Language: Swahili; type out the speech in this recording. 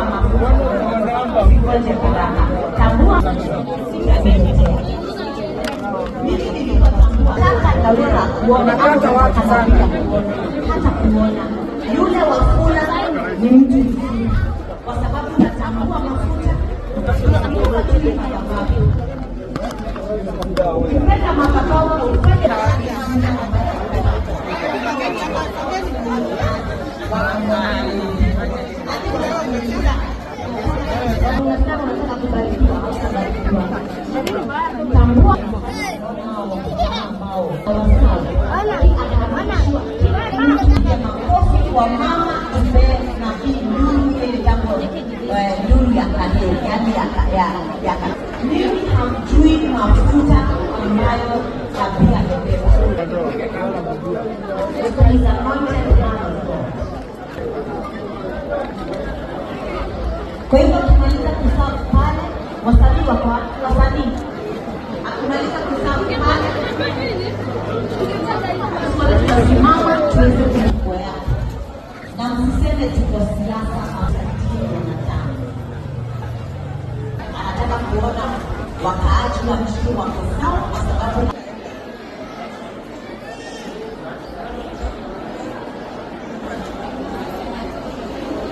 kununua mafuta usingoje gharama. Tambua Kawira kuona hata watu sana hata kuona yule Wafula ni mtu mzima, kwa sababu natambua mafuta ukipenda makakao ukipenda tambua kwa mama na hii jambo nuru ya kale ya mimi hamjui mafuta ambayo tabia amebeba. Kwa hivyo tumaliza kusafu pale, wasanii wako wasanii akumaliza kusafu pale tunasimama tuweze kuoya na msiseme tuko siasa anataka kuona wakaaji wa mshuru wako sawa.